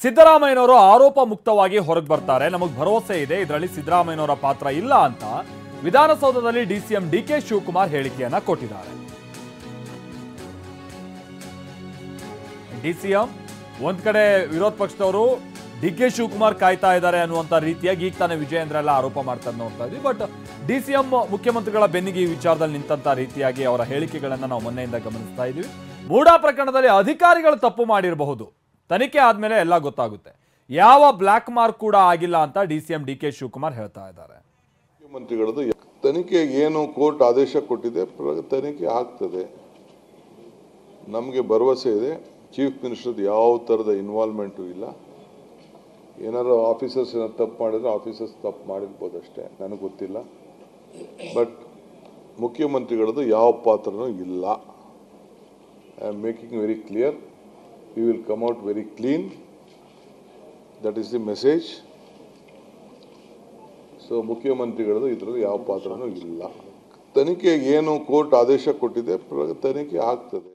ಸಿದ್ದರಾಮಯ್ಯನವರು ಆರೋಪ ಮುಕ್ತವಾಗಿ ಹೊರಗೆ ಬರ್ತಾರೆ, ನಮಗೆ ಭರವಸೆ ಇದೆ, ಇದರಲ್ಲಿ ಸಿದ್ದರಾಮಯ್ಯನವರ ಪಾತ್ರ ಇಲ್ಲ ಅಂತ ವಿಧಾನಸೌಧದಲ್ಲಿ ಡಿಸಿಎಂ ಡಿಕೆ ಶಿವಕುಮಾರ್ ಹೇಳಿಕೆಯನ್ನ ಕೊಟ್ಟಿದ್ದಾರೆ. ಡಿಸಿಎಂ ಒಂದ್ ಕಡೆ ವಿರೋಧ ಪಕ್ಷದವರು ಡಿಕೆ ಶಿವಕುಮಾರ್ ಕಾಯ್ತಾ ಇದ್ದಾರೆ ಅನ್ನುವಂತ ರೀತಿಯಾಗಿ ಈಗ ತಾನೇ ವಿಜಯೇಂದ್ರ ಎಲ್ಲ ಆರೋಪ ಮಾಡ್ತಾರೆ ನೋಡ್ತಾ ಇದ್ವಿ. ಬಟ್ ಡಿಸಿಎಂ ಮುಖ್ಯಮಂತ್ರಿಗಳ ಬೆನ್ನಿಗೆ ಈ ವಿಚಾರದಲ್ಲಿ ನಿಂತ ರೀತಿಯಾಗಿ ಅವರ ಹೇಳಿಕೆಗಳನ್ನ ನಾವು ಮೊನ್ನೆಯಿಂದ ಗಮನಿಸ್ತಾ ಇದ್ವಿ. ಮೂಡಾ ಪ್ರಕರಣದಲ್ಲಿ ಅಧಿಕಾರಿಗಳು ತಪ್ಪು ಮಾಡಿರಬಹುದು, ತನಿಖೆ ಆದ್ಮೇಲೆ ಎಲ್ಲ ಗೊತ್ತಾಗುತ್ತೆ, ಯಾವ ಬ್ಲಾಕ್ ಮಾರ್ಕ್ ಕೂಡ ಆಗಿಲ್ಲ ಅಂತ ಡಿಸಿಎಂ ಡಿಕೆ ಶಿವಕುಮಾರ್ ಹೇಳ್ತಾ ಇದ್ದಾರೆ. ಮುಖ್ಯಮಂತ್ರಿಗಳದ್ದು ತನಿಖೆ ಏನು ಕೋರ್ಟ್ ಆದೇಶ ಕೊಟ್ಟಿದೆ, ತನಿಖೆ ಆಗ್ತದೆ, ನಮಗೆ ಭರವಸೆ ಇದೆ. ಚೀಫ್ ಮಿನಿಸ್ಟರ್ದು ಯಾವ ಥರದ ಇನ್ವಾಲ್ವ್ಮೆಂಟು ಇಲ್ಲ. ಏನಾದ್ರು ಆಫೀಸರ್ಸ್ ತಪ್ಪು ಮಾಡಿದ್ರೆ ಆಫೀಸರ್ಸ್ ತಪ್ಪು ಮಾಡಿರ್ಬೋದು ಅಷ್ಟೇ, ನನಗೆ ಗೊತ್ತಿಲ್ಲ. ಬಟ್ ಮುಖ್ಯಮಂತ್ರಿಗಳದ್ದು ಯಾವ ಪಾತ್ರನೂ ಇಲ್ಲ. I am making very clear, we will come out very clean. That is the message. So ಮುಖ್ಯಮಂತ್ರಿಗಳದ್ದು ಇದರಲ್ಲಿ ಯಾವ ಪಾತ್ರನೂ ಇಲ್ಲ. ತನಿಖೆ ಏನು ಕೋರ್ಟ್ ಆದೇಶ ಕೊಟ್ಟಿದೆ, ತನಿಖೆ ಆಗ್ತದೆ.